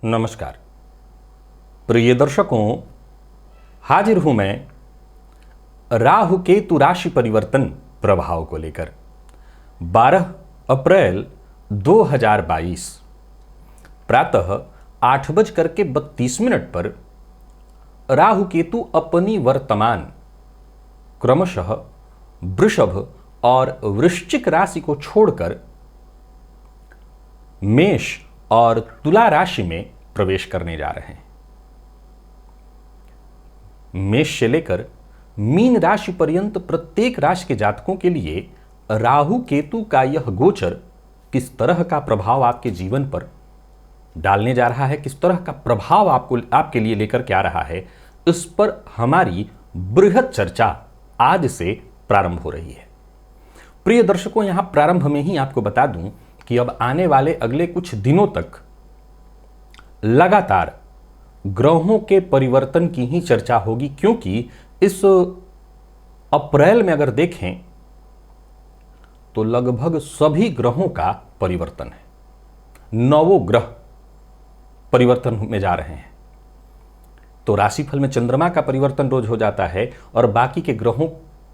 नमस्कार प्रिय दर्शकों, हाजिर हूं मैं राहु केतु राशि परिवर्तन प्रभाव को लेकर। 12 अप्रैल 2022 प्रातः 8:32 पर राहु केतु अपनी वर्तमान क्रमशः वृषभ और वृश्चिक राशि को छोड़कर मेष और तुला राशि में प्रवेश करने जा रहे हैं। मेष से लेकर मीन राशि पर्यंत प्रत्येक राशि के जातकों के लिए राहु केतु का यह गोचर किस तरह का प्रभाव आपके जीवन पर डालने जा रहा है, किस तरह का प्रभाव आपके लिए लेकर के आ रहा है, इस पर हमारी बृहद चर्चा आज से प्रारंभ हो रही है। प्रिय दर्शकों, यहां प्रारंभ में ही आपको बता दूं कि अब आने वाले अगले कुछ दिनों तक लगातार ग्रहों के परिवर्तन की ही चर्चा होगी, क्योंकि इस अप्रैल में अगर देखें तो लगभग सभी ग्रहों का परिवर्तन है। 9 ग्रह परिवर्तन में जा रहे हैं। तो राशिफल में चंद्रमा का परिवर्तन रोज हो जाता है और बाकी के ग्रहों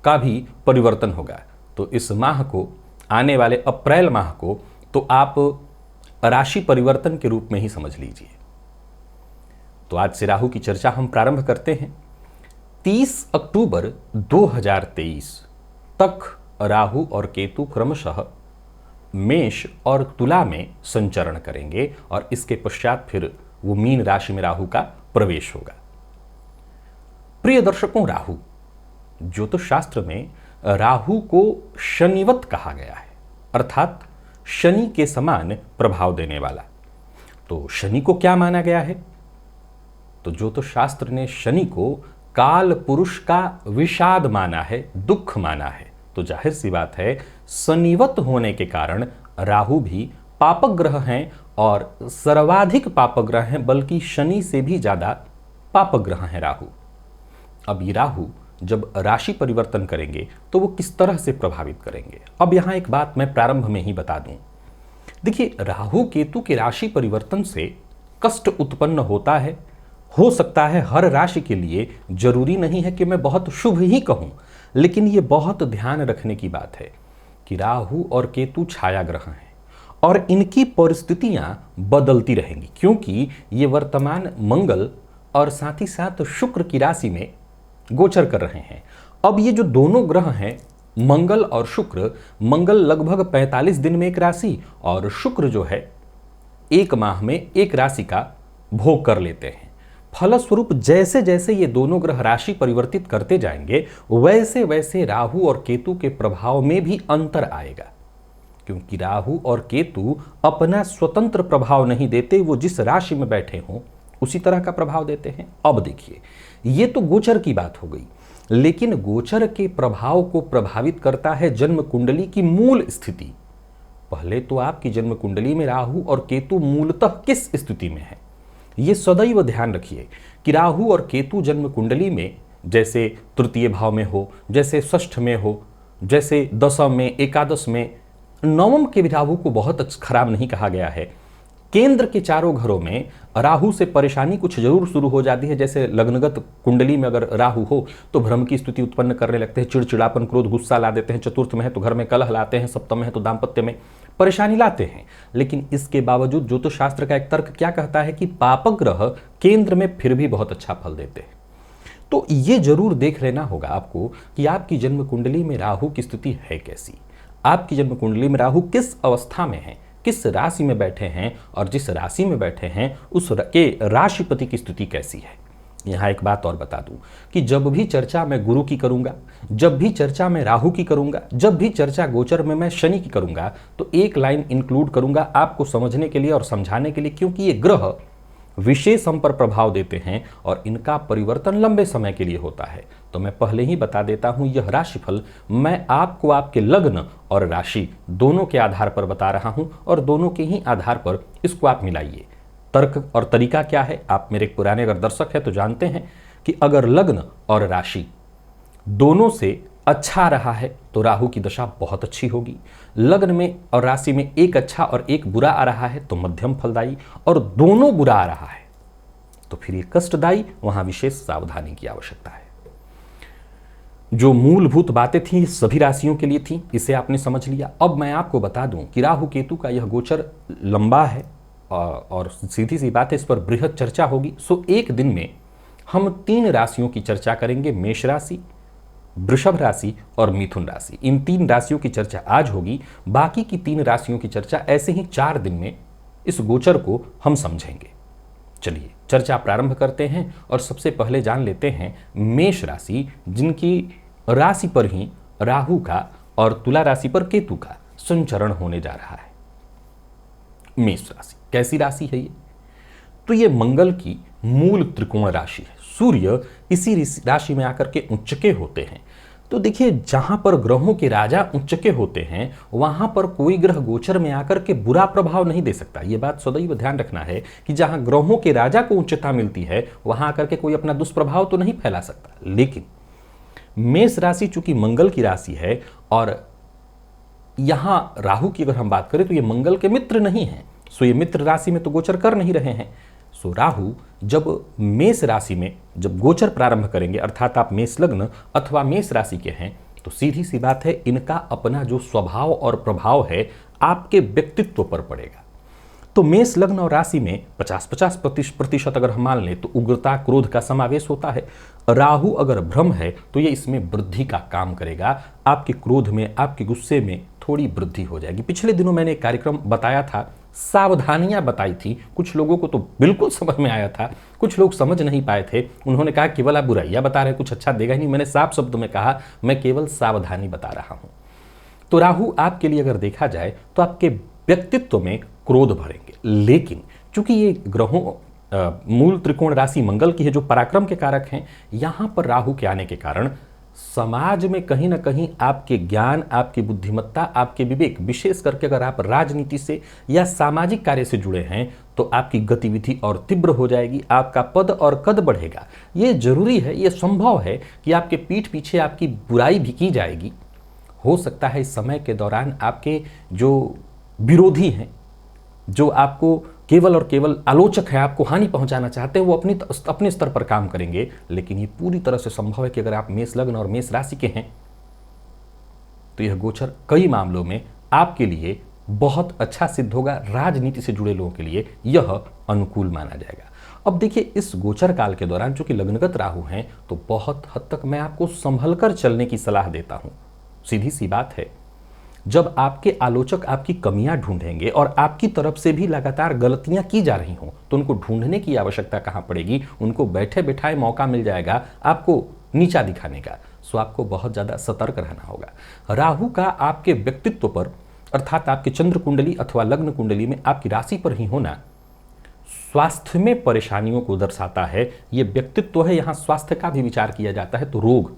का भी परिवर्तन होगा। तो इस माह को, आने वाले अप्रैल माह को, तो आप राशि परिवर्तन के रूप में ही समझ लीजिए। तो आज से राहु की चर्चा हम प्रारंभ करते हैं। 30 अक्टूबर 2023 तक राहु और केतु क्रमशः मेष और तुला में संचरण करेंगे और इसके पश्चात फिर वो मीन राशि में राहु का प्रवेश होगा। प्रिय दर्शकों, राहु ज्योतिष शास्त्र में राहु को शनिवत कहा गया है, अर्थात शनि के समान प्रभाव देने वाला। तो शनि को क्या माना गया है? तो ज्योतिष शास्त्र ने शनि को काल पुरुष का विषाद माना है, दुख माना है। तो जाहिर सी बात है, शनिवत होने के कारण राहु भी पापक ग्रह हैं और सर्वाधिक पापक ग्रह हैं, बल्कि शनि से भी ज्यादा पापक ग्रह हैं राहु। अब ये राहु जब राशि परिवर्तन करेंगे तो वो किस तरह से प्रभावित करेंगे? अब यहां एक बात मैं प्रारंभ में ही बता दूं। देखिए, राहु केतु के राशि परिवर्तन से कष्ट उत्पन्न होता है, हो सकता है हर राशि के लिए, जरूरी नहीं है कि मैं बहुत शुभ ही कहूं, लेकिन यह बहुत ध्यान रखने की बात है कि राहु और केतु छाया ग्रह हैं और इनकी परिस्थितियां बदलती रहेंगी, क्योंकि ये वर्तमान मंगल और साथ ही साथ शुक्र की राशि में गोचर कर रहे हैं। अब ये जो दोनों ग्रह हैं, मंगल और शुक्र, मंगल लगभग 45 दिन में एक राशि और शुक्र जो है 1 माह में एक राशि का भोग कर लेते हैं। फलस्वरूप जैसे जैसे ये दोनों ग्रह राशि परिवर्तित करते जाएंगे, वैसे वैसे राहु और केतु के प्रभाव में भी अंतर आएगा, क्योंकि राहु और केतु अपना स्वतंत्र प्रभाव नहीं देते, वो जिस राशि में बैठे हों उसी तरह का प्रभाव देते हैं। अब देखिए, ये तो गोचर की बात हो गई, लेकिन गोचर के प्रभाव को प्रभावित करता है जन्म कुंडली की मूल स्थिति। पहले तो आपकी जन्म कुंडली में राहु और केतु मूलतः किस स्थिति में है, ये सदैव ध्यान रखिए कि राहु और केतु जन्म कुंडली में जैसे तृतीय भाव में हो, जैसे षष्ठ में हो, जैसे दशम में, एकादश में, नवम के भी राहु को बहुत खराब नहीं कहा गया है। केंद्र के चारों घरों में राहु से परेशानी कुछ जरूर शुरू हो जाती है। जैसे लग्नगत कुंडली में अगर राहु हो तो भ्रम की स्थिति उत्पन्न करने लगते हैं, चिड़चिड़ापन, क्रोध, गुस्सा ला देते हैं। चतुर्थ में है तो घर में कलह लाते हैं, सप्तम में है तो दाम्पत्य में परेशानी लाते हैं। लेकिन इसके बावजूद ज्योतिष शास्त्र का एक तर्क क्या कहता है कि पापक ग्रह केंद्र में फिर भी बहुत अच्छा फल देते हैं। तो ये जरूर देख लेना होगा आपको कि आपकी जन्म कुंडली में राहु की स्थिति है कैसी, आपकी जन्म कुंडली में राहु किस अवस्था में है, किस राशि में बैठे हैं और जिस राशि में बैठे हैं उस के राशिपति की स्थिति कैसी है। यहां एक बात और बता दूं कि जब भी चर्चा मैं गुरु की करूंगा, जब भी चर्चा मैं राहु की करूंगा, जब भी चर्चा गोचर में मैं शनि की करूंगा, तो एक लाइन इंक्लूड करूंगा आपको समझने के लिए और समझाने के लिए, क्योंकि ये ग्रह विशेष हम पर प्रभाव देते हैं और इनका परिवर्तन लंबे समय के लिए होता है। तो मैं पहले ही बता देता हूं, यह राशिफल मैं आपको आपके लग्न और राशि दोनों के आधार पर बता रहा हूं और दोनों के ही आधार पर इसको आप मिलाइए। तर्क और तरीका क्या है, आप मेरे पुराने अगर दर्शक हैं तो जानते हैं कि अगर लग्न और राशि दोनों से अच्छा रहा है तो राहु की दशा बहुत अच्छी होगी। लग्न में और राशि में एक अच्छा और एक बुरा आ रहा है तो मध्यम फलदायी, और दोनों बुरा आ रहा है तो फिर ये कष्टदायी, वहां विशेष सावधानी की आवश्यकता है। जो मूलभूत बातें थी सभी राशियों के लिए थी, इसे आपने समझ लिया। अब मैं आपको बता दूं कि राहु केतु का यह गोचर लंबा है और सीधी सी बात है, इस पर बृहद चर्चा होगी। सो एक दिन में हम 3 राशियों की चर्चा करेंगे, मेष राशि, वृषभ राशि और मिथुन राशि। इन 3 राशियों की चर्चा आज होगी। बाकी की 3 राशियों की चर्चा ऐसे ही 4 दिन में इस गोचर को हम समझेंगे। चलिए चर्चा प्रारंभ करते हैं और सबसे पहले जान लेते हैं मेष राशि, जिनकी राशि पर ही राहु का और तुला राशि पर केतु का संचरण होने जा रहा है। मेष राशि कैसी राशि है ये? तो ये मंगल की मूल त्रिकोण राशि है। सूर्य इसी राशि में आकर के उच्चके होते हैं। तो देखिए, जहां पर ग्रहों के राजा उच्चके होते हैं वहां पर कोई ग्रह गोचर में आकर के बुरा प्रभाव नहीं दे सकता। यह बात सदैव ध्यान रखना है कि जहां ग्रहों के राजा को उच्चता मिलती है वहां आकर के कोई अपना दुष्प्रभाव तो नहीं फैला सकता। लेकिन मेष राशि चूंकि मंगल की राशि है और यहां राहु की अगर हम बात करें तो ये मंगल के मित्र नहीं है, सो ये मित्र राशि में तो गोचर कर नहीं रहे हैं। सो राहु जब मेष राशि में जब गोचर प्रारंभ करेंगे, अर्थात आप मेष लग्न अथवा मेष राशि के हैं, तो सीधी सी बात है इनका अपना जो स्वभाव और प्रभाव है आपके व्यक्तित्व पर पड़ेगा। तो मेष लग्न और राशि में 50-50% अगर हम मान लें तो उग्रता, क्रोध का समावेश होता है। राहु अगर भ्रम है तो ये इसमें वृद्धि का काम करेगा। आपके क्रोध में, आपके गुस्से में थोड़ी वृद्धि हो जाएगी। पिछले दिनों मैंने एक कार्यक्रम बताया था, सावधानियां बताई थी। कुछ लोगों को तो बिल्कुल समझ में आया था, कुछ लोग समझ नहीं पाए थे। उन्होंने कहा केवल आप बुराइयां बता रहे हैं, कुछ अच्छा देगा ही नहीं। मैंने साफ शब्दों में कहा मैं केवल सावधानी बता रहा हूं। तो राहु आपके लिए अगर देखा जाए तो आपके व्यक्तित्व में क्रोध भरेंगे। लेकिन चूंकि ये ग्रहों मूल त्रिकोण राशि मंगल की है जो पराक्रम के कारक हैं, यहां पर राहु के आने के कारण समाज में कहीं ना कहीं आपके ज्ञान, आपकी बुद्धिमत्ता, आपके विवेक, विशेष करके अगर आप राजनीति से या सामाजिक कार्य से जुड़े हैं तो आपकी गतिविधि और तीव्र हो जाएगी, आपका पद और कद बढ़ेगा। ये जरूरी है, ये संभव है कि आपके पीठ पीछे आपकी बुराई भी की जाएगी। हो सकता है इस समय के दौरान आपके जो विरोधी हैं, जो आपको केवल और केवल आलोचक है, आपको हानि पहुंचाना चाहते हैं, वो अपने स्तर पर काम करेंगे। लेकिन ये पूरी तरह से संभव है कि अगर आप मेष लग्न और मेष राशि के हैं तो यह गोचर कई मामलों में आपके लिए बहुत अच्छा सिद्ध होगा। राजनीति से जुड़े लोगों के लिए यह अनुकूल माना जाएगा। अब देखिए, इस गोचर काल के दौरान चूंकि लग्नगत राहु हैं तो बहुत हद तक मैं आपको संभल कर चलने की सलाह देता हूं। सीधी सी बात है, जब आपके आलोचक आपकी कमियां ढूंढेंगे और आपकी तरफ से भी लगातार गलतियां की जा रही हों तो उनको ढूंढने की आवश्यकता कहां पड़ेगी, उनको बैठे बिठाए मौका मिल जाएगा आपको नीचा दिखाने का। सो आपको बहुत ज्यादा सतर्क रहना होगा। राहु का आपके व्यक्तित्व पर, अर्थात आपके चंद्र कुंडली अथवा लग्न कुंडली में आपकी राशि पर ही होना स्वास्थ्य में परेशानियों को दर्शाता है। यह व्यक्तित्व है, यहां स्वास्थ्य का भी विचार किया जाता है। तो रोग,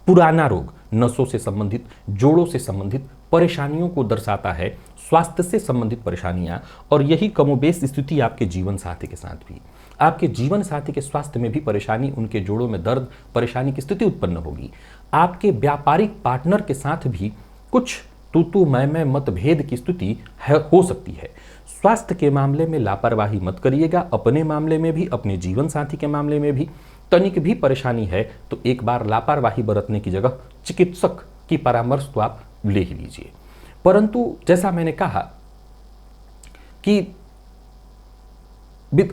पुराना रोग, नसों से संबंधित, जोड़ों से संबंधित परेशानियों को दर्शाता है, स्वास्थ्य से संबंधित परेशानियां। और यही कमोबेश स्थिति आपके जीवन साथी के साथ भी, आपके जीवन साथी के स्वास्थ्य में भी परेशानी, उनके जोड़ों में दर्द, परेशानी की स्थिति उत्पन्न होगी। आपके व्यापारिक पार्टनर के साथ भी कुछ तू मैं मतभेद की स्थिति हो सकती है। स्वास्थ्य के मामले में लापरवाही मत करिएगा। अपने मामले में भी, अपने जीवन साथी के मामले में भी तनिक भी परेशानी है तो एक बार लापरवाही बरतने की जगह चिकित्सक की परामर्श तो आप ले ही लीजिए। परंतु जैसा मैंने कहा कि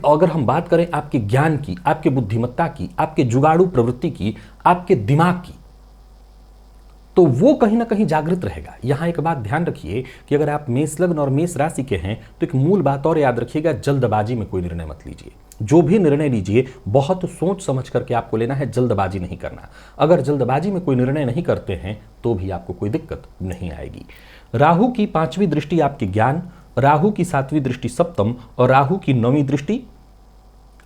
अगर हम बात करें आपके ज्ञान की, आपके बुद्धिमत्ता की, आपके जुगाड़ू प्रवृत्ति की, आपके दिमाग की, तो वो कहीं ना कहीं जागृत रहेगा। यहां एक बात ध्यान रखिए कि अगर आप मेष लग्न और मेष राशि के हैं तो एक मूल बात और याद रखिएगा, जल्दबाजी में कोई निर्णय मत लीजिए। जो भी निर्णय लीजिए बहुत सोच समझ करके आपको लेना है, जल्दबाजी नहीं करना। अगर जल्दबाजी में कोई निर्णय नहीं करते हैं तो भी आपको कोई दिक्कत नहीं आएगी। राहु की 5वीं दृष्टि आपके ज्ञान, राहु की 7वीं दृष्टि सप्तम और राहु की 9वीं दृष्टि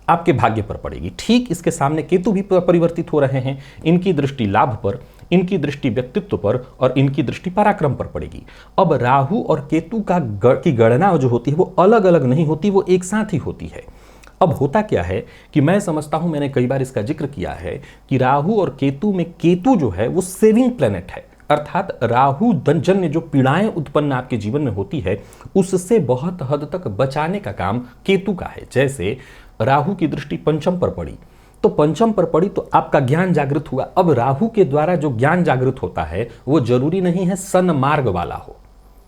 आपके भाग्य पर पड़ेगी। ठीक इसके सामने केतु भी परिवर्तित हो रहे हैं। इनकी दृष्टि लाभ पर, इनकी दृष्टि व्यक्तित्व पर और इनकी दृष्टि पराक्रम पर पड़ेगी। अब राहु और केतु की गणना जो होती है वो अलग अलग नहीं होती, वो एक साथ ही होती है। अब होता क्या है कि मैं समझता हूं, मैंने कई बार इसका जिक्र किया है कि राहु और केतु में केतु जो है वो सेविंग प्लेनेट है, अर्थात राहु जन्य जो पीड़ाएं उत्पन्न आपके जीवन में होती है उससे बहुत हद तक बचाने का काम केतु का है। जैसे राहु की दृष्टि पंचम पर पड़ी तो पंचम पर पड़ी तो आपका ज्ञान जागृत हुआ। अब राहु के द्वारा जो ज्ञान जागृत होता है वो जरूरी नहीं है सन्मार्ग वाला हो,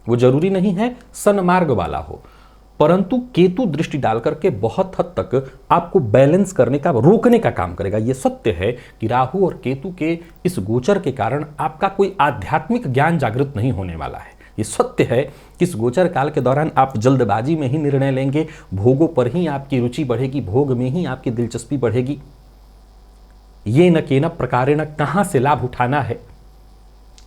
वो जरूरी नहीं है सन्मार्ग वाला हो, परंतु केतु दृष्टि डाल करके बहुत हद तक आपको बैलेंस करने का, रोकने का काम करेगा। यह सत्य है कि राहु और केतु के इस गोचर के कारण आपका कोई आध्यात्मिक ज्ञान जागृत नहीं होने वाला है। ये सत्य है कि इस गोचर काल के दौरान आप जल्दबाजी में ही निर्णय लेंगे, भोगों पर ही आपकी रुचि बढ़ेगी, भोग में ही आपकी दिलचस्पी बढ़ेगी। ये न केन प्रकारेण कहां से लाभ उठाना है,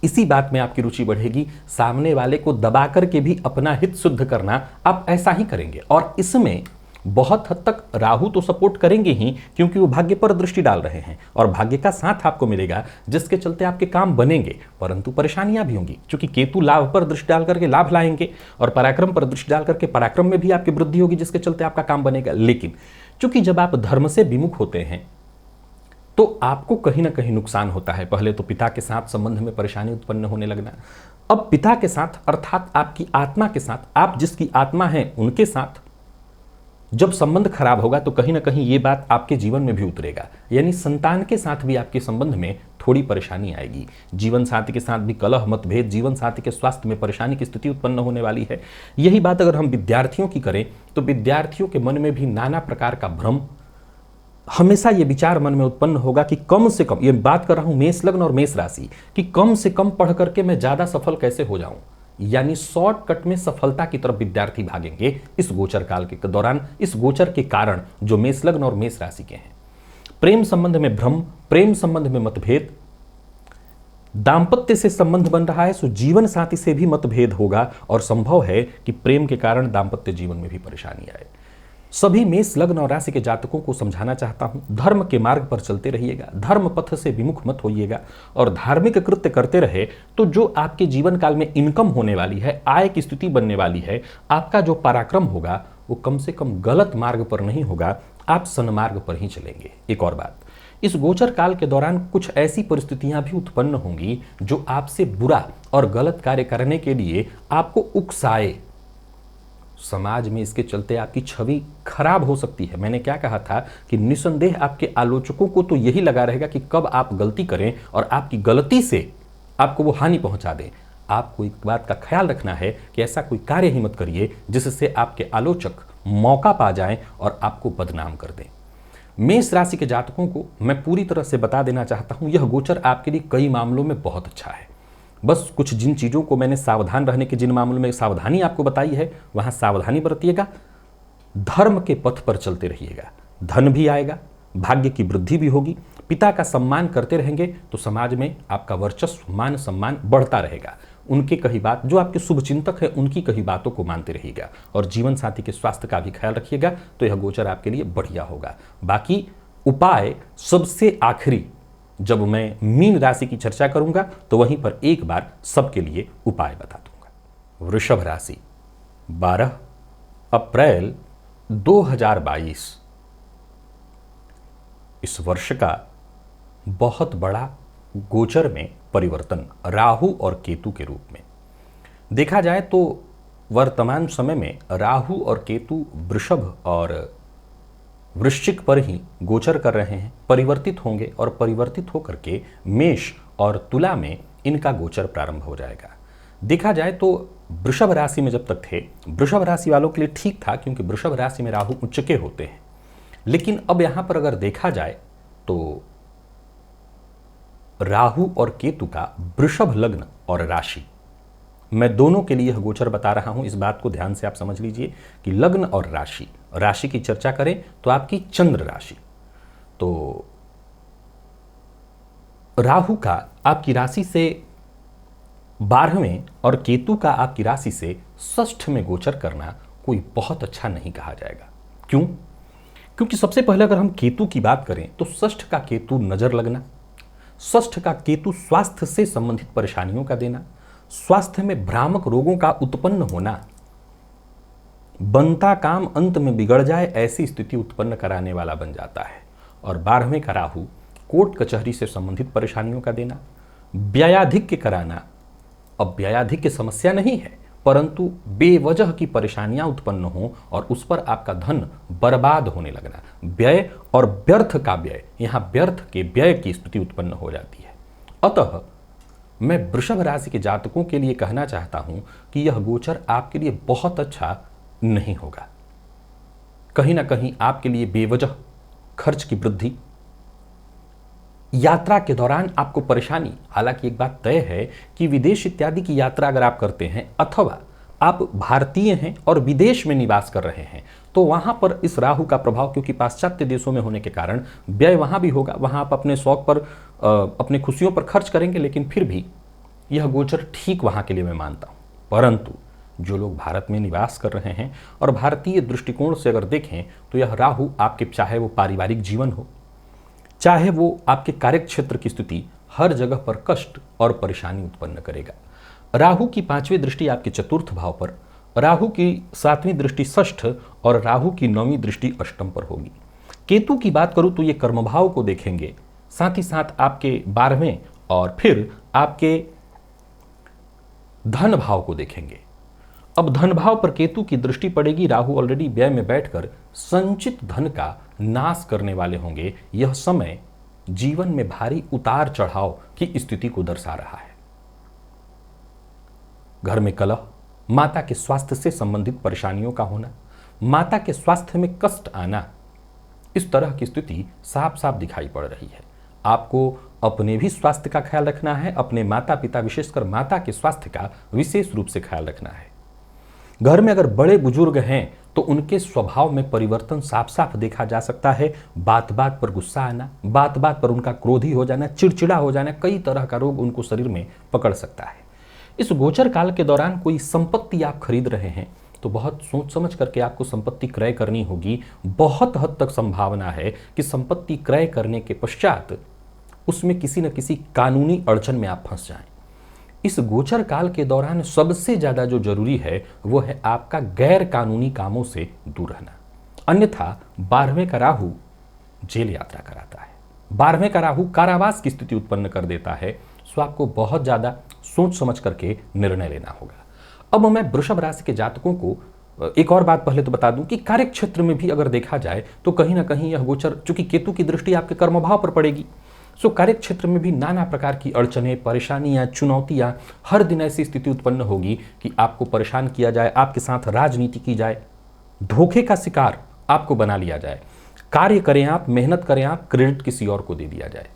इसी बात में आपकी रुचि बढ़ेगी। सामने वाले को दबा करके भी अपना हित सिद्ध करना आप ऐसा ही करेंगे, और इसमें बहुत हद तक राहु तो सपोर्ट करेंगे ही, क्योंकि वो भाग्य पर दृष्टि डाल रहे हैं और भाग्य का साथ आपको मिलेगा, जिसके चलते आपके काम बनेंगे, परंतु परेशानियां भी होंगी, क्योंकि केतु लाभ पर दृष्टि डाल करके लाभ लाएंगे और पराक्रम पर दृष्टि डाल करके पराक्रम में भी आपकी वृद्धि होगी, जिसके चलते आपका काम बनेगा। लेकिन चूंकि जब आप धर्म से विमुख होते हैं तो आपको कहीं ना कहीं नुकसान होता है। पहले तो पिता के साथ संबंध में परेशानी उत्पन्न होने लगना, अब पिता के साथ अर्थात आपकी आत्मा के साथ, आप जिसकी आत्मा है उनके साथ जब संबंध खराब होगा तो कहीं ना कहीं ये बात आपके जीवन में भी उतरेगा, यानी संतान के साथ भी आपके संबंध में थोड़ी परेशानी आएगी। जीवन साथी के साथ भी कलह, मतभेद, जीवन साथी के स्वास्थ्य में परेशानी की स्थिति उत्पन्न होने वाली है। यही बात अगर हम विद्यार्थियों की करें तो विद्यार्थियों के मन में भी नाना प्रकार का भ्रम, हमेशा ये विचार मन में उत्पन्न होगा कि कम से कम, ये बात कर रहा हूं मेष लग्न और मेष राशि, कि कम से कम पढ़ करके मैं ज्यादा सफल कैसे हो जाऊं, यानी शॉर्टकट में सफलता की तरफ विद्यार्थी भागेंगे इस गोचर काल के दौरान, इस गोचर के कारण जो मेष लग्न और मेष राशि के हैं। प्रेम संबंध में भ्रम, प्रेम संबंध में मतभेद, दाम्पत्य से संबंध बन रहा है सो जीवन साथी से भी मतभेद होगा और संभव है कि प्रेम के कारण दाम्पत्य जीवन में भी परेशानी आए। सभी मेष लग्न और राशि के जातकों को समझाना चाहता हूं, धर्म के मार्ग पर चलते रहिएगा, धर्म पथ से विमुख मत होइएगा और धार्मिक कृत्य करते रहे तो जो आपके जीवन काल में इनकम होने वाली है, आय की स्थिति बनने वाली है, आपका जो पराक्रम होगा वो कम से कम गलत मार्ग पर नहीं होगा, आप सन्मार्ग पर ही चलेंगे। एक और बात, इस गोचर काल के दौरान कुछ ऐसी परिस्थितियां भी उत्पन्न होंगी जो आपसे बुरा और गलत कार्य करने के लिए आपको उकसाए। समाज में इसके चलते आपकी छवि खराब हो सकती है। मैंने क्या कहा था कि निसंदेह आपके आलोचकों को तो यही लगा रहेगा कि कब आप गलती करें और आपकी गलती से आपको वो हानि पहुंचा दें। आपको एक बात का ख्याल रखना है कि ऐसा कोई कार्य ही मत करिए जिससे आपके आलोचक मौका पा जाएं और आपको बदनाम कर दें। मेष राशि के जातकों को मैं पूरी तरह से बता देना चाहता हूं, यह गोचर आपके लिए कई मामलों में बहुत अच्छा है। बस कुछ जिन चीज़ों को मैंने सावधान रहने के, जिन मामलों में सावधानी आपको बताई है वहां सावधानी बरतिएगा, धर्म के पथ पर चलते रहिएगा, धन भी आएगा, भाग्य की वृद्धि भी होगी, पिता का सम्मान करते रहेंगे तो समाज में आपका वर्चस्व, मान सम्मान बढ़ता रहेगा। उनके कही बात, जो आपके शुभ चिंतक है उनकी कही बातों को मानते रहिएगा और जीवन साथी के स्वास्थ्य का भी ख्याल रखिएगा तो यह गोचर आपके लिए बढ़िया होगा। बाकी उपाय सबसे आखिरी, जब मैं मीन राशि की चर्चा करूंगा तो वहीं पर एक बार सबके लिए उपाय बता दूंगा। वृषभ राशि, 12 अप्रैल 2022 इस वर्ष का बहुत बड़ा गोचर में परिवर्तन राहु और केतु के रूप में देखा जाए तो वर्तमान समय में राहु और केतु वृषभ और वृश्चिक पर ही गोचर कर रहे हैं, परिवर्तित होंगे और परिवर्तित होकर के मेष और तुला में इनका गोचर प्रारंभ हो जाएगा। देखा जाए तो वृषभ राशि में जब तक थे, वृषभ राशि वालों के लिए ठीक था क्योंकि वृषभ राशि में राहु उच्च के होते हैं, लेकिन अब यहां पर अगर देखा जाए तो राहु और केतु का वृषभ लग्न और राशि, मैं दोनों के लिए यह गोचर बता रहा हूं। इस बात को ध्यान से आप समझ लीजिए कि लग्न और राशि, राशि की चर्चा करें तो आपकी चंद्र राशि, तो राहु का आपकी राशि से 12वें और केतु का आपकी राशि से 6ठ में गोचर करना कोई बहुत अच्छा नहीं कहा जाएगा। क्यों? क्योंकि सबसे पहले अगर हम केतु की बात करें तो 6ठ का केतु नजर लगना, 6ठ का केतु स्वास्थ्य से संबंधित परेशानियों का देना, स्वास्थ्य में भ्रामक रोगों का उत्पन्न होना, बनता काम अंत में बिगड़ जाए ऐसी स्थिति उत्पन्न कराने वाला बन जाता है। और 12वें का राहु कोर्ट कचहरी से संबंधित परेशानियों का देना, व्ययाधिक्य कराना। अब व्ययाधिक्य समस्या नहीं है, परंतु बेवजह की परेशानियां उत्पन्न हो और उस पर आपका धन बर्बाद होने लगना। व्यय और व्यर्थ का व्यय, यहां व्यर्थ के व्यय की स्थिति उत्पन्न हो जाती है। अतः मैं वृषभ राशि के जातकों के लिए कहना चाहता हूं कि यह गोचर आपके लिए बहुत अच्छा नहीं होगा। कहीं ना कहीं आपके लिए बेवजह खर्च की वृद्धि, यात्रा के दौरान आपको परेशानी। हालांकि एक बात तय है कि विदेश इत्यादि की यात्रा अगर आप करते हैं अथवा आप भारतीय हैं और विदेश में निवास कर रहे हैं तो वहां पर इस राहु का प्रभाव, क्योंकि पाश्चात्य देशों में होने के कारण व्यय वहां भी होगा। वहां आप अपने शौक पर, अपने खुशियों पर खर्च करेंगे, लेकिन फिर भी यह गोचर ठीक वहां के लिए मैं मानता हूं। परंतु जो लोग भारत में निवास कर रहे हैं और भारतीय दृष्टिकोण से अगर देखें तो यह राहु आपके, चाहे वो पारिवारिक जीवन हो, चाहे वो आपके कार्यक्षेत्र की स्थिति, हर जगह पर कष्ट और परेशानी उत्पन्न करेगा। राहु की 5वीं दृष्टि आपके चतुर्थ भाव पर, राहु की 7वीं दृष्टि षष्ठ और राहु की 9वीं दृष्टि अष्टम पर होगी। केतु की बात करूं तो ये कर्म भाव को देखेंगे, साथ ही साथ आपके 12वें और फिर आपके धन भाव को देखेंगे। अब धन भाव पर केतु की दृष्टि पड़ेगी। राहु ऑलरेडी व्यय में बैठकर संचित धन का नाश करने वाले होंगे। यह समय जीवन में भारी उतार चढ़ाव की स्थिति को दर्शा रहा है। घर में कलह, माता के स्वास्थ्य से संबंधित परेशानियों का होना, माता के स्वास्थ्य में कष्ट आना, इस तरह की स्थिति साफ साफ दिखाई पड़ रही है। आपको अपने भी स्वास्थ्य का ख्याल रखना है, अपने माता पिता विशेषकर माता के स्वास्थ्य का विशेष रूप से ख्याल रखना है। घर में अगर बड़े बुजुर्ग हैं तो उनके स्वभाव में परिवर्तन साफ साफ देखा जा सकता है। बात बात पर गुस्सा आना, बात बात पर उनका क्रोधी हो जाना, चिड़चिड़ा हो जाना, कई तरह का रोग उनको शरीर में पकड़ सकता है। इस गोचर काल के दौरान कोई संपत्ति आप खरीद रहे हैं तो बहुत सोच समझ करके आपको संपत्ति क्रय करनी होगी। बहुत हद तक संभावना है कि संपत्ति क्रय करने के पश्चात उसमें किसी न किसी कानूनी अड़चन में आप फंस जाएं। इस गोचर काल के दौरान सबसे ज्यादा जो जरूरी है वो है आपका गैर कानूनी कामों से दूर रहना। अन्यथा 12वें का राहु जेल यात्रा कराता है, 12वें का राहु कारावास की स्थिति उत्पन्न कर देता है। सो आपको बहुत ज्यादा सोच समझ करके निर्णय लेना होगा। अब मैं वृषभ राशि के जातकों को एक और बात पहले तो बता दूं कि कार्य क्षेत्र में भी अगर देखा जाए तो कहीं ना कहीं यह गोचर, चूंकि केतु की दृष्टि आपके कर्म भाव पर पड़ेगी, सो कार्य क्षेत्र में भी नाना प्रकार की अड़चनें, परेशानियां, चुनौतियां, हर दिन ऐसी स्थिति उत्पन्न होगी कि आपको परेशान किया जाए, आपके साथ राजनीति की जाए, धोखे का शिकार आपको बना लिया जाए, कार्य करें आप, मेहनत करें आप, क्रेडिट किसी और को दे दिया जाए।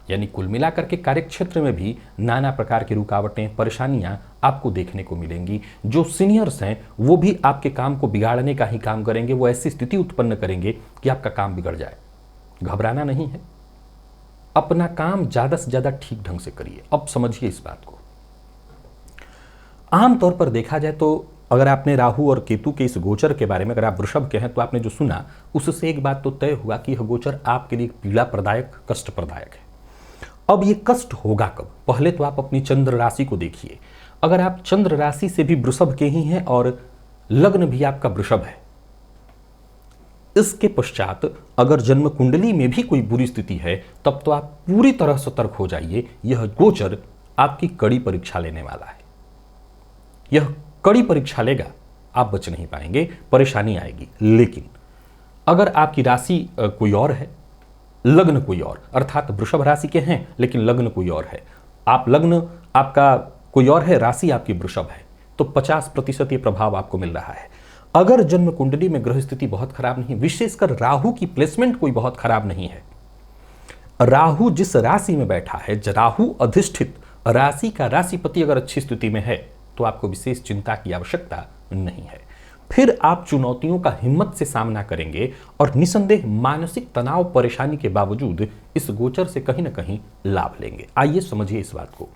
यानी कुल मिलाकर के कार्य क्षेत्र में भी नाना प्रकार की रुकावटें, परेशानियां आपको देखने को मिलेंगी। जो सीनियर्स हैं वो भी आपके काम को बिगाड़ने का ही काम करेंगे, वो ऐसी स्थिति उत्पन्न करेंगे कि आपका काम बिगड़ जाए। घबराना नहीं है, अपना काम ज्यादा से ज्यादा ठीक ढंग से करिए। अब समझिए इस बात को। आमतौर पर देखा जाए तो अगर आपने राहु और केतु के इस गोचर के बारे में, अगर आप वृषभ के हैं तो आपने जो सुना उससे एक बात तो तय हुआ कि यह गोचर आपके लिए पीड़ा प्रदायक, कष्ट प्रदायक है। अब ये कष्ट होगा कब? पहले तो आप अपनी चंद्र राशि को देखिए। अगर आप चंद्र राशि से भी वृषभ के ही हैं और लग्न भी आपका वृषभ है, इसके पश्चात अगर जन्म कुंडली में भी कोई बुरी स्थिति है तब तो आप पूरी तरह सतर्क हो जाइए। यह गोचर आपकी कड़ी परीक्षा लेने वाला है। यह कड़ी परीक्षा लेगा, आप बच नहीं पाएंगे, परेशानी आएगी। लेकिन अगर आपकी राशि कोई और है, लग्न कोई और, अर्थात वृषभ राशि के हैं लेकिन लग्न कोई और है, आप लग्न आपका कोई और है, राशि आपकी वृषभ है, तो 50% ये प्रभाव आपको मिल रहा है। अगर जन्म कुंडली में ग्रह स्थिति बहुत खराब नहीं, विशेषकर राहु की प्लेसमेंट कोई बहुत खराब नहीं है, राहु जिस राशि में बैठा है, राहु अधिष्ठित राशि का राशिपति अगर अच्छी स्थिति में है तो आपको विशेष चिंता की आवश्यकता नहीं है। फिर आप चुनौतियों का हिम्मत से सामना करेंगे और निसंदेह मानसिक तनाव, परेशानी के बावजूद इस गोचर से कहीं ना कहीं लाभ लेंगे। आइए समझिए इस बात को।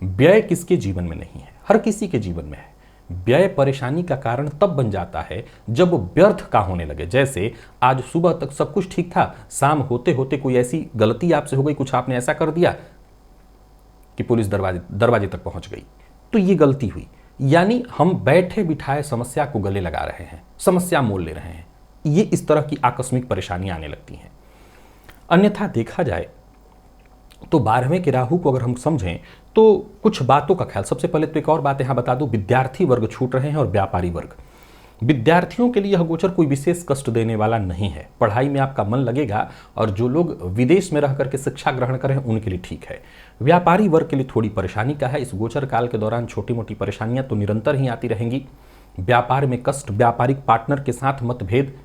व्यय किसके जीवन में नहीं है? हर किसी के जीवन में है। व्यय परेशानी का कारण तब बन जाता है जब व्यर्थ का होने लगे। जैसे आज सुबह तक सब कुछ ठीक था, शाम होते होते कोई ऐसी गलती आपसे हो गई, कुछ आपने ऐसा कर दिया कि पुलिस दरवाजे तक पहुंच गई, तो ये गलती हुई। यानी हम बैठे बिठाए समस्या को गले लगा रहे हैं, समस्या मोल ले रहे हैं। ये इस तरह की आकस्मिक परेशानियां आने लगती हैं। अन्यथा देखा जाए तो 12वें के राहु को अगर हम समझें तो कुछ बातों का ख्याल, सबसे पहले तो एक और बात यहां बता दूं, विद्यार्थी वर्ग छूट रहे हैं और व्यापारी वर्ग। विद्यार्थियों के लिए यह गोचर कोई विशेष कष्ट देने वाला नहीं है, पढ़ाई में आपका मन लगेगा और जो लोग विदेश में रह करके शिक्षा ग्रहण करें उनके लिए ठीक है। व्यापारी वर्ग के लिए थोड़ी परेशानी का है। इस गोचर काल के दौरान छोटी मोटी परेशानियां तो निरंतर ही आती रहेंगी। व्यापार में कष्ट, व्यापारिक पार्टनर के साथ मतभेद,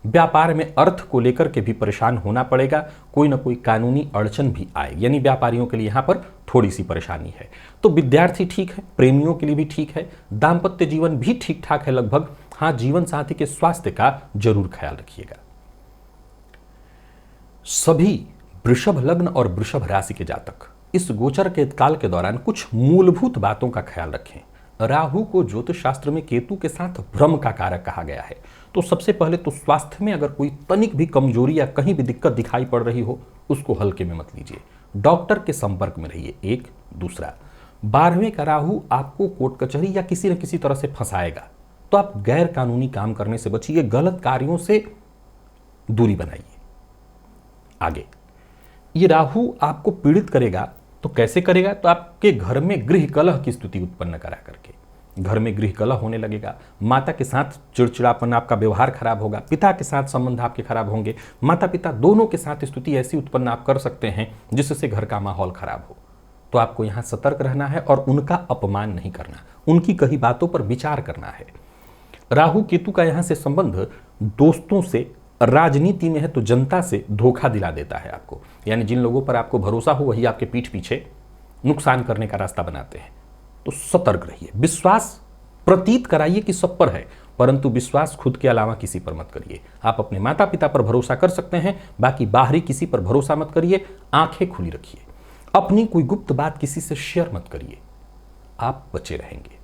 व्यापार में अर्थ को लेकर के भी परेशान होना पड़ेगा, कोई ना कोई कानूनी अड़चन भी आए, यानी व्यापारियों के लिए यहां पर थोड़ी सी परेशानी है। तो विद्यार्थी ठीक है, प्रेमियों के लिए भी ठीक है, दाम्पत्य जीवन भी ठीक ठाक है लगभग। हां, जीवन साथी के स्वास्थ्य का जरूर ख्याल रखिएगा। सभी वृषभ लग्न और वृषभ राशि के जातक इस गोचर के काल के दौरान कुछ मूलभूत बातों का ख्याल रखें। राहु को ज्योतिष शास्त्र में केतु के साथ भ्रम का कारक कहा गया है। तो सबसे पहले तो स्वास्थ्य में अगर कोई तनिक भी कमजोरी या कहीं भी दिक्कत दिखाई पड़ रही हो, उसको हल्के में मत लीजिए, डॉक्टर के संपर्क में रहिए। एक दूसरा, 12वें का राहु आपको कोर्ट कचहरी या किसी न किसी तरह से फंसाएगा, तो आप गैर कानूनी काम करने से बचिए, गलत कार्यों से दूरी बनाइए। आगे, ये राहु आपको पीड़ित करेगा तो कैसे करेगा? तो आपके घर में गृह कलह की स्थिति उत्पन्न करा करके घर में गृह कलह होने लगेगा, माता के साथ चिड़चिड़ापन, आपका व्यवहार खराब होगा, पिता के साथ संबंध आपके खराब होंगे, माता पिता दोनों के साथ स्थिति ऐसी उत्पन्न आप कर सकते हैं जिससे घर का माहौल खराब हो। तो आपको यहां सतर्क रहना है और उनका अपमान नहीं करना, उनकी कही बातों पर विचार करना है। राहु केतु का यहां से संबंध दोस्तों से, राजनीति में है तो जनता से धोखा दिला देता है आपको, यानी जिन लोगों पर आपको भरोसा हो वही आपके पीठ पीछे नुकसान करने का रास्ता बनाते हैं। तो सतर्क रहिए, विश्वास प्रतीत कराइए कि सब पर है, परंतु विश्वास खुद के अलावा किसी पर मत करिए। आप अपने माता पिता पर भरोसा कर सकते हैं, बाकी बाहरी किसी पर भरोसा मत करिए। आंखें खुली रखिए, अपनी कोई गुप्त बात किसी से शेयर मत करिए, आप बचे रहेंगे।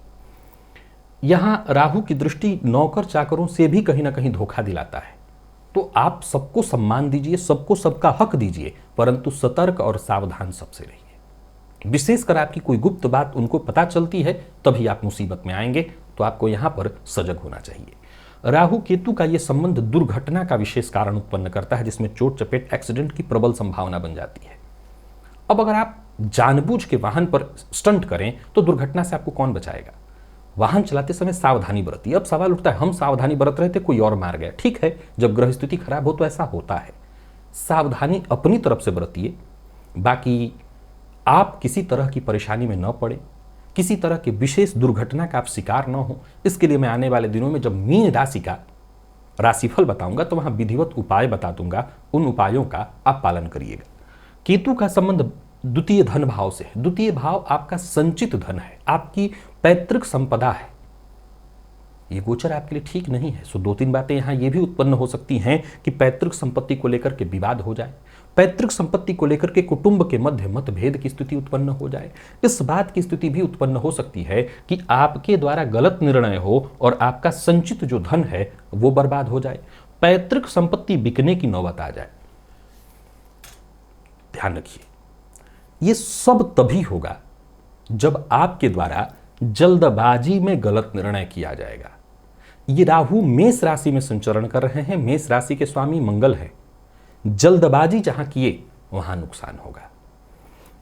यहां राहु की दृष्टि नौकर चाकरों से भी कहीं ना कहीं धोखा दिलाता है। तो आप सबको सम्मान दीजिए, सबको सबका हक दीजिए, परंतु सतर्क और सावधान सबसे रहिए। विशेषकर आपकी कोई गुप्त बात उनको पता चलती है तभी आप मुसीबत में आएंगे, तो आपको यहां पर सजग होना चाहिए। राहु केतु का यह संबंध दुर्घटना का विशेष कारण उत्पन्न करता है, जिसमें चोट चपेट, एक्सीडेंट की प्रबल संभावना बन जाती है। अब अगर आप जानबूझ के वाहन पर स्टंट करें तो दुर्घटना से आपको कौन बचाएगा? वाहन चलाते समय सावधानी बरतिए। अब सवाल उठता है, हम सावधानी बरत रहे थे, कोई और मार गया। ठीक है, जब ग्रह स्थिति खराब हो तो ऐसा होता है, सावधानी अपनी तरफ से बरतिए, बाकी आप किसी तरह की परेशानी में न पड़े, किसी तरह की विशेष दुर्घटना का आप शिकार न हो। इसके लिए मैं आने वाले दिनों में जब मीन राशि का राशिफल बताऊंगा तो वहां विधिवत उपाय बता दूंगा, उन उपायों का आप पालन करिएगा। केतु का संबंध द्वितीय धन भाव से है। द्वितीय भाव आपका संचित धन है, आपकी पैतृक संपदा है। ये गोचर आपके लिए ठीक नहीं है। सो 2-3 बातें यहां ये भी उत्पन्न हो सकती हैं कि पैतृक संपत्ति को लेकर के विवाद हो जाए, पैतृक संपत्ति को लेकर के कुटुंब के मध्य मतभेद की स्थिति उत्पन्न हो जाए। इस बात की स्थिति भी उत्पन्न हो सकती है कि आपके द्वारा गलत निर्णय हो और आपका संचित जो धन है वो बर्बाद हो जाए, पैतृक संपत्ति बिकने की नौबत आ जाए। ध्यान रखिए, ये सब तभी होगा जब आपके द्वारा जल्दबाजी में गलत निर्णय किया जाएगा। ये राहु मेष राशि में संचरण कर रहे हैं, मेष राशि के स्वामी मंगल हैं। जल्दबाजी जहां किए वहां नुकसान होगा।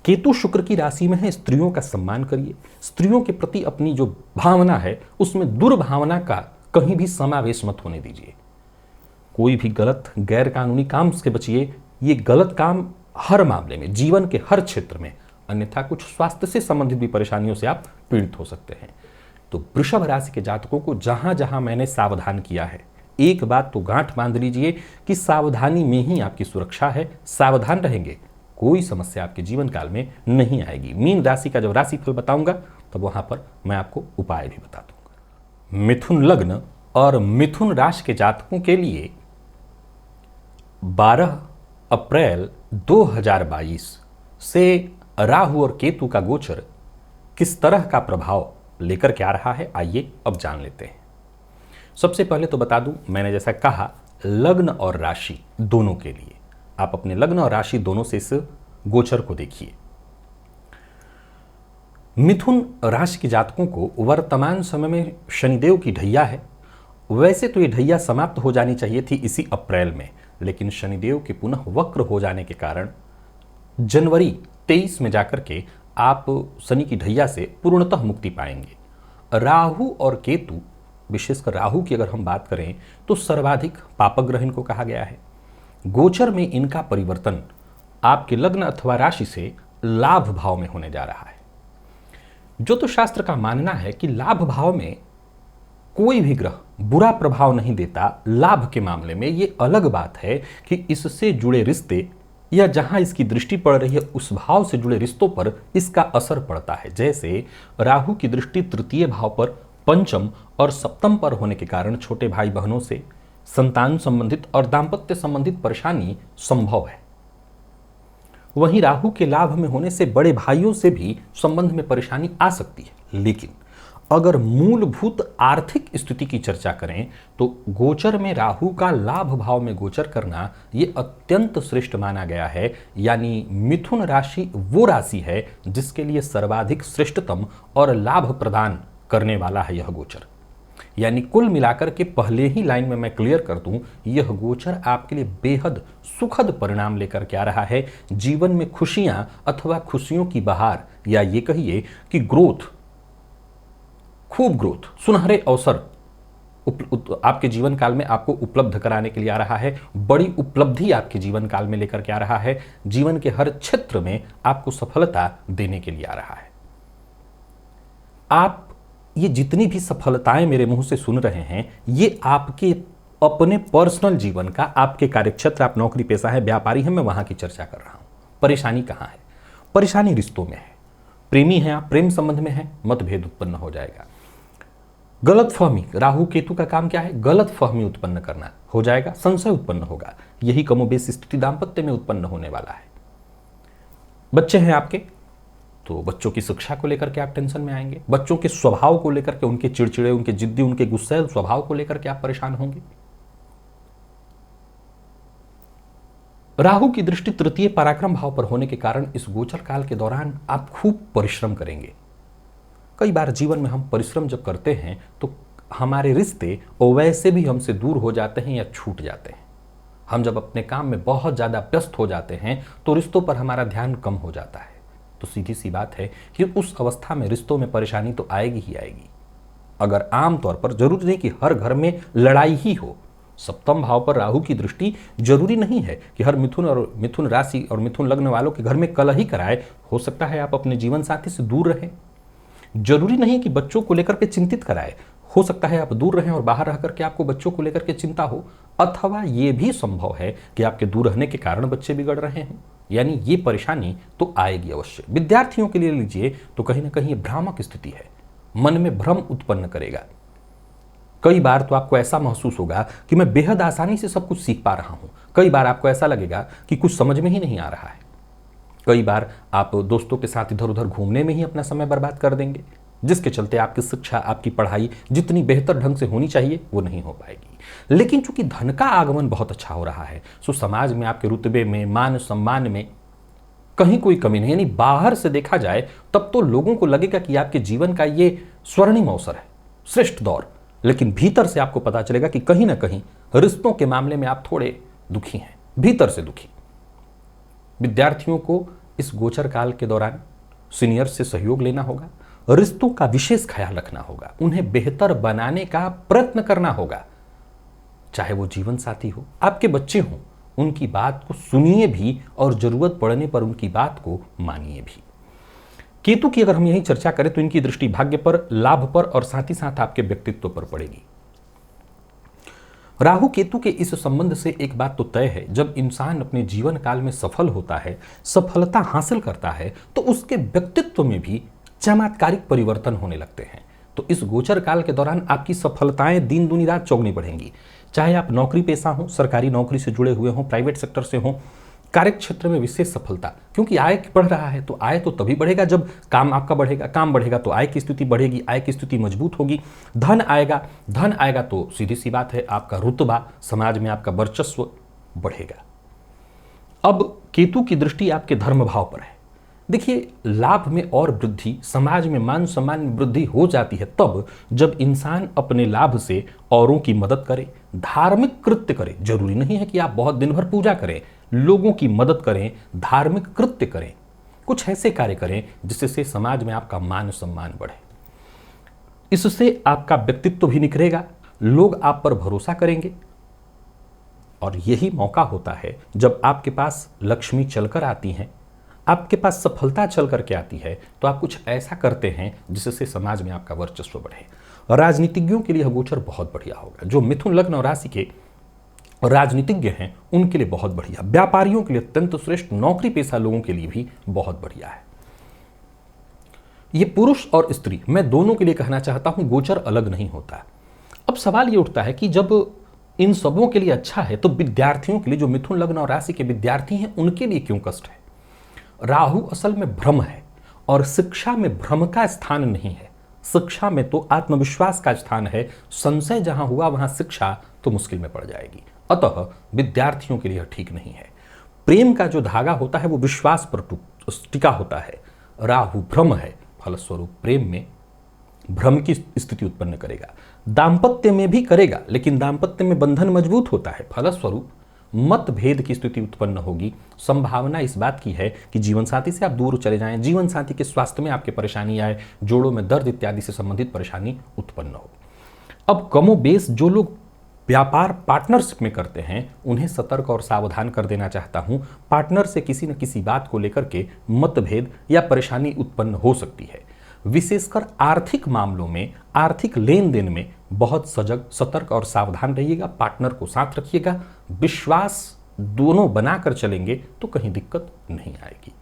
केतु शुक्र की राशि में है, स्त्रियों का सम्मान करिए, स्त्रियों के प्रति अपनी जो भावना है उसमें दुर्भावना का कहीं भी समावेश मत होने दीजिए। कोई भी गलत गैर कानूनी काम से बचिए। ये गलत काम हर मामले में, जीवन के हर क्षेत्र में, अन्यथा कुछ स्वास्थ्य से संबंधित भी परेशानियों से आप पीड़ित हो सकते हैं। तो वृषभ राशि के जातकों को जहां जहां मैंने सावधान किया है, एक बात तो गांठ बांध लीजिए कि सावधानी में ही आपकी सुरक्षा है। सावधान रहेंगे, कोई समस्या आपके जीवन काल में नहीं आएगी। मीन राशि का जब राशिफल बताऊंगा तब वहां पर मैं आपको उपाय भी बता दूंगा। मिथुन लग्न और मिथुन राशि के जातकों के लिए 12 अप्रैल 2022 से राहु और केतु का गोचर किस तरह का प्रभाव लेकर के आ रहा है, आइए अब जान लेते हैं। सबसे पहले तो बता दूं, मैंने जैसा कहा लग्न और राशि दोनों के लिए, आप अपने लग्न और राशि दोनों से इस गोचर को देखिए। मिथुन राशि के जातकों को वर्तमान समय में शनिदेव की ढैया है। वैसे तो ये ढैया समाप्त हो जानी चाहिए थी इसी अप्रैल में, लेकिन शनिदेव के पुनः वक्र हो जाने के कारण जनवरी 23 में जाकर के आप शनि की ढैया से पूर्णतः मुक्ति पाएंगे। राहु और केतु, विशेषकर राहु की अगर हम बात करें तो सर्वाधिक पापग्रह इनको कहा गया है। गोचर में इनका परिवर्तन आपके लग्न अथवा राशि से लाभ भाव में होने जा रहा है। ज्योतिष शास्त्र का मानना है कि लाभ भाव में कोई भी ग्रह बुरा प्रभाव नहीं देता। लाभ के मामले में ये अलग बात है कि इससे जुड़े रिश्ते या जहां इसकी दृष्टि पड़ रही है उस भाव से जुड़े रिश्तों पर इसका असर पड़ता है। जैसे राहु की दृष्टि तृतीय भाव पर, पंचम और सप्तम पर होने के कारण छोटे भाई बहनों से संतान संबंधित और दाम्पत्य संबंधित परेशानी संभव है। वहीं राहु के लाभ में होने से बड़े भाइयों से भी संबंध में परेशानी आ सकती है। लेकिन अगर मूलभूत आर्थिक स्थिति की चर्चा करें तो गोचर में राहु का लाभ भाव में गोचर करना यह अत्यंत श्रेष्ठ माना गया है। यानी मिथुन राशि वो राशि है जिसके लिए सर्वाधिक श्रेष्ठतम और लाभ प्रदान करने वाला है यह गोचर। यानी कुल मिलाकर के पहले ही लाइन में मैं क्लियर कर दूं, यह गोचर आपके लिए बेहद सुखद परिणाम लेकर के आ रहा है। जीवन में खुशियां अथवा खुशियों की बहार, या ये कहिए कि ग्रोथ, खूब ग्रोथ, सुनहरे अवसर आपके जीवन काल में आपको उपलब्ध कराने के लिए आ रहा है। बड़ी उपलब्धि आपके जीवन काल में लेकर के आ रहा है। जीवन के हर क्षेत्र में आपको सफलता देने के लिए आ रहा है। आप ये जितनी भी सफलताएं मेरे मुंह से सुन रहे हैं, ये आपके अपने पर्सनल जीवन का, आपके कार्यक्षेत्र, आप नौकरी पेशा है, व्यापारी हैं, मैं वहां की चर्चा कर रहा हूं। परेशानी कहां है? परेशानी रिश्तों में है। प्रेमी हैं आप, प्रेम संबंध में है, मतभेद उत्पन्न हो जाएगा। गलतफहमी, राहु केतु का काम क्या है? गलतफहमी उत्पन्न करना हो जाएगा, संशय उत्पन्न होगा। यही कमोबेश स्थिति दाम्पत्य में उत्पन्न होने वाला है। बच्चे हैं आपके, तो बच्चों की शिक्षा को लेकर के आप टेंशन में आएंगे। बच्चों के स्वभाव को लेकर के, उनके चिड़चिड़े, उनके जिद्दी, उनके गुस्सैल स्वभाव को लेकर के आप परेशान होंगे। राहु की दृष्टि तृतीय पराक्रम भाव पर होने के कारण इस गोचर काल के दौरान आप खूब परिश्रम करेंगे। कई बार जीवन में हम परिश्रम जब करते हैं तो हमारे रिश्ते वैसे भी हमसे दूर हो जाते हैं या छूट जाते हैं। हम जब अपने काम में बहुत ज्यादा व्यस्त हो जाते हैं तो रिश्तों पर हमारा ध्यान कम हो जाता है। तो सीधी सी बात है कि उस अवस्था में रिश्तों में परेशानी तो आएगी ही आएगी। अगर आमतौर पर, जरूरी नहीं कि हर घर में लड़ाई ही हो। सप्तम भाव पर राहु की दृष्टि जरूरी नहीं है कि हर मिथुन राशि और मिथुन लग्न वालों के घर में कलह ही कराए। हो सकता है आप अपने जीवन साथी से दूर रहें। जरूरी नहीं कि बच्चों को लेकर के चिंतित कराए। हो सकता है आप दूर रहें और बाहर रह करके आपको बच्चों को लेकर के चिंता हो, अथवा यह भी संभव है कि आपके दूर रहने के कारण बच्चे बिगड़ रहे हों। यानी ये परेशानी तो आएगी अवश्य। विद्यार्थियों के लिए लीजिए तो कहीं ना कहीं भ्रामक स्थिति है, मन में भ्रम उत्पन्न करेगा। कई बार तो आपको ऐसा महसूस होगा कि मैं बेहद आसानी से सब कुछ सीख पा रहा हूं। कई बार आपको ऐसा लगेगा कि कुछ समझ में ही नहीं आ रहा है। कई बार आप दोस्तों के साथ इधर उधर घूमने में ही अपना समय बर्बाद कर देंगे, जिसके चलते आपकी शिक्षा, आपकी पढ़ाई जितनी बेहतर ढंग से होनी चाहिए वो नहीं हो पाएगी। लेकिन चूंकि धन का आगमन बहुत अच्छा हो रहा है, सो समाज में आपके रुतबे में, मान सम्मान में कहीं कोई कमी नहीं। यानी बाहर से देखा जाए तब तो लोगों को लगेगा कि आपके जीवन का ये स्वर्णिम अवसर है, श्रेष्ठ दौर। लेकिन भीतर से आपको पता चलेगा कि कहीं ना कहीं रिश्तों के मामले में आप थोड़े दुखी हैं, भीतर से दुखी। विद्यार्थियों को इस गोचर काल के दौरान सीनियर से सहयोग लेना होगा, रिश्तों का विशेष ख्याल रखना होगा, उन्हें बेहतर बनाने का प्रयत्न करना होगा। चाहे वो जीवन साथी हो, आपके बच्चे हों, उनकी बात को सुनिए भी और जरूरत पड़ने पर उनकी बात को मानिए भी। केतु की अगर हम यही चर्चा करें तो इनकी दृष्टि भाग्य पर, लाभ पर और साथ ही साथ आपके व्यक्तित्व पर पड़ेगी। राहु केतु के इस संबंध से एक बात तो तय है, जब इंसान अपने जीवन काल में सफल होता है, सफलता हासिल करता है, तो उसके व्यक्तित्व में भी चमत्कारिक परिवर्तन होने लगते हैं। तो इस गोचर काल के दौरान आपकी सफलताएं दिन दूनी रात चौगनी बढ़ेंगी। चाहे आप नौकरी पेशा हो, सरकारी नौकरी से जुड़े हुए हों, प्राइवेट सेक्टर से हों, कार्य क्षेत्र में विशेष सफलता, क्योंकि आय बढ़ रहा है तो आय तो तभी बढ़ेगा जब काम आपका बढ़ेगा, काम बढ़ेगा तो आय की स्थिति बढ़ेगी, आय की स्थिति मजबूत होगी, धन आएगा तो सीधी सी बात है आपका रुतबा, समाज में आपका वर्चस्व बढ़ेगा। अब केतु की दृष्टि आपके धर्म भाव पर है। देखिए, लाभ में और वृद्धि, समाज में मान सम्मान में वृद्धि हो जाती है तब जब इंसान अपने लाभ से औरों की मदद करे, धार्मिक कृत्य करे। जरूरी नहीं है कि आप बहुत दिन भर पूजा करें, लोगों की मदद करें, धार्मिक कृत्य करें, कुछ ऐसे कार्य करें जिससे समाज में आपका मान सम्मान बढ़े। इससे आपका व्यक्तित्व भी निखरेगा, लोग आप पर भरोसा करेंगे। और यही मौका होता है जब आपके पास लक्ष्मी चलकर आती हैं, आपके पास सफलता चल करके आती है, तो आप कुछ ऐसा करते हैं जिससे समाज में आपका वर्चस्व बढ़े। राजनीतिज्ञों के लिए यह गोचर बहुत बढ़िया होगा। जो मिथुन लग्न और राशि के राजनीतिज्ञ हैं उनके लिए बहुत बढ़िया, व्यापारियों के लिए अत्यंत श्रेष्ठ, नौकरी पेशा लोगों के लिए भी बहुत बढ़िया है। ये पुरुष और स्त्री, मैं दोनों के लिए कहना चाहता हूं, गोचर अलग नहीं होता। अब सवाल ये उठता है कि जब इन सबों के लिए अच्छा है तो विद्यार्थियों के लिए, जो मिथुन लग्न और राशि के विद्यार्थी हैं, उनके लिए क्यों कष्ट है? राहु असल में भ्रम है और शिक्षा में भ्रम का स्थान नहीं है। शिक्षा में तो आत्मविश्वास का स्थान है। संशय जहां हुआ वहां शिक्षा तो मुश्किल में पड़ जाएगी। अतः विद्यार्थियों के लिए ठीक नहीं है। प्रेम का जो धागा होता है वो विश्वास पर टिका होता है। राहु भ्रम है, फलस्वरूप प्रेम में भ्रम की स्थिति उत्पन्न करेगा। दाम्पत्य में भी करेगा, लेकिन दाम्पत्य में बंधन मजबूत होता है, फलस्वरूप मतभेद की स्थिति उत्पन्न होगी। संभावना इस बात की है कि जीवन साथी से आप दूर चले जाएं, जीवन साथी के स्वास्थ्य में आपके परेशानी आए, जोड़ों में दर्द इत्यादि से संबंधित परेशानी उत्पन्न हो। अब कमोबेश जो लोग व्यापार पार्टनरशिप में करते हैं उन्हें सतर्क और सावधान कर देना चाहता हूं। पार्टनर से किसी न किसी बात को लेकर के मतभेद या परेशानी उत्पन्न हो सकती है। विशेषकर आर्थिक मामलों में, आर्थिक लेन देन में बहुत सजग, सतर्क और सावधान रहिएगा। पार्टनर को साथ रखिएगा, विश्वास दोनों बनाकर चलेंगे तो कहीं दिक्कत नहीं आएगी।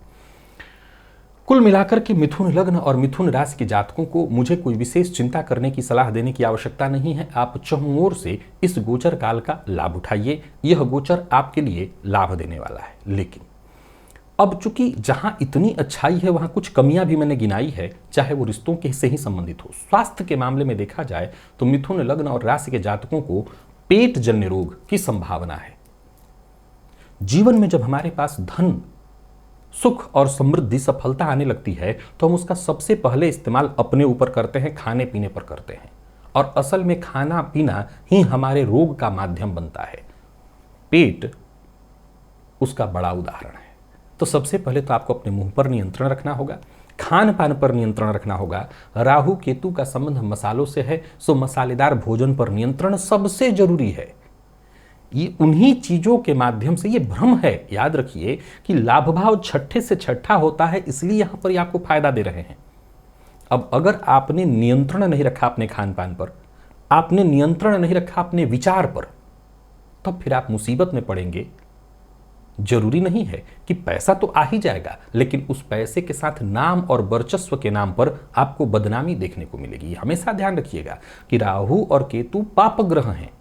कुल मिलाकर के मिथुन लग्न और मिथुन राशि के जातकों को मुझे कोई विशेष चिंता करने की सलाह देने की आवश्यकता नहीं है। आप चहुं ओर से इस गोचर काल का लाभ उठाइए। यह गोचर आपके लिए लाभ देने वाला है। लेकिन अब चूंकि जहां इतनी अच्छाई है वहां कुछ कमियां भी मैंने गिनाई है, चाहे वो रिश्तों के से ही संबंधित हो। स्वास्थ्य के मामले में देखा जाए तो मिथुन लग्न और राशि के जातकों को पेट जन्य रोग की संभावना है। जीवन में जब हमारे पास धन, सुख और समृद्धि, सफलता आने लगती है तो हम उसका सबसे पहले इस्तेमाल अपने ऊपर करते हैं, खाने पीने पर करते हैं। और असल में खाना पीना ही हमारे रोग का माध्यम बनता है। पेट उसका बड़ा उदाहरण है। तो सबसे पहले तो आपको अपने मुंह पर नियंत्रण रखना होगा, खान पान पर नियंत्रण रखना होगा। राहु केतु का संबंध मसालों से है, सो मसालेदार भोजन पर नियंत्रण सबसे जरूरी है। ये उन्हीं चीजों के माध्यम से, ये भ्रम है, याद रखिए कि लाभ भाव छठे से छठा होता है, इसलिए यहां पर ये आपको फायदा दे रहे हैं। अब अगर आपने नियंत्रण नहीं रखा अपने खान पान पर, आपने नियंत्रण नहीं रखा अपने विचार पर, तब फिर आप मुसीबत में पड़ेंगे। जरूरी नहीं है कि पैसा तो आ ही जाएगा, लेकिन उस पैसे के साथ नाम और वर्चस्व के नाम पर आपको बदनामी देखने को मिलेगी। हमेशा ध्यान रखिएगा कि राहु और केतु पाप ग्रह हैं,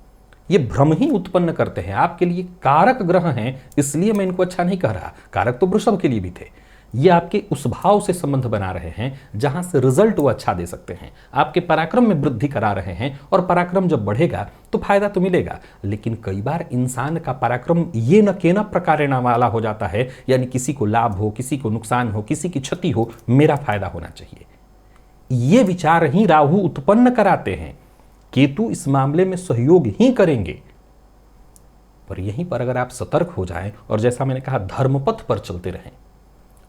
ये भ्रम ही उत्पन्न करते हैं, आपके लिए कारक ग्रह हैं। इसलिए मैं इनको अच्छा नहीं कह रहा, कारक तो वृषभ के लिए भी थे। ये आपके उस भाव से संबंध बना रहे हैं जहां से रिजल्ट वो अच्छा दे सकते हैं, आपके पराक्रम में वृद्धि करा रहे हैं। और पराक्रम जब बढ़ेगा तो फायदा तो मिलेगा, लेकिन कई बार इंसान का पराक्रम ये न केना प्रकारेण वाला हो जाता है, यानी किसी को लाभ हो, किसी को नुकसान हो, किसी की क्षति हो, मेरा फायदा होना चाहिए। ये विचार ही राहु उत्पन्न कराते हैं। केतु इस मामले में सहयोग ही करेंगे। पर यहीं पर अगर आप सतर्क हो जाएं और जैसा मैंने कहा धर्मपथ पर चलते रहें,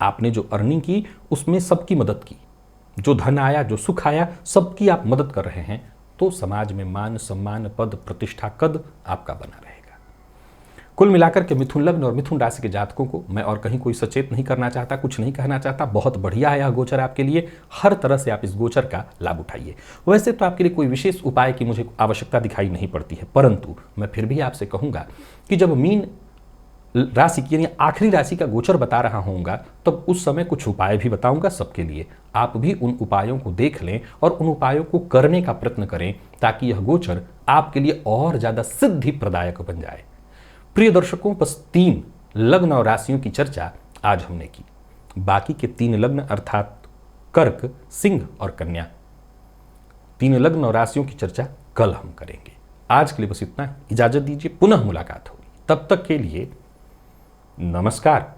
आपने जो अर्निंग की उसमें सबकी मदद की, जो धन आया, जो सुख आया, सबकी आप मदद कर रहे हैं, तो समाज में मान सम्मान, पद प्रतिष्ठा, कद आपका बना रहेगा। कुल मिलाकर के मिथुन लग्न और मिथुन राशि के जातकों को मैं और कहीं कोई सचेत नहीं करना चाहता, कुछ नहीं कहना चाहता। बहुत बढ़िया है यह गोचर आपके लिए, हर तरह से आप इस गोचर का लाभ उठाइए। वैसे तो आपके लिए कोई विशेष उपाय की मुझे आवश्यकता दिखाई नहीं पड़ती है, परंतु मैं फिर भी आपसे कहूंगा कि जब मीन राशि की यानी आखिरी राशि का गोचर बता रहा होऊंगा तब उस समय कुछ उपाय भी बताऊंगा सबके लिए। आप भी उन उपायों को देख लें और उन उपायों को करने का प्रयत्न करें ताकि यह गोचर आपके लिए और ज्यादा सिद्धि प्रदायक बन जाए। प्रिय दर्शकों, बस 3 लग्न और राशियों की चर्चा आज हमने की। बाकी के 3 लग्न अर्थात कर्क, सिंह और कन्या, 3 लग्न और राशियों की चर्चा कल हम करेंगे। आज के लिए बस इतना, इजाजत दीजिए, पुनः मुलाकात होगी। तब तक के लिए नमस्कार।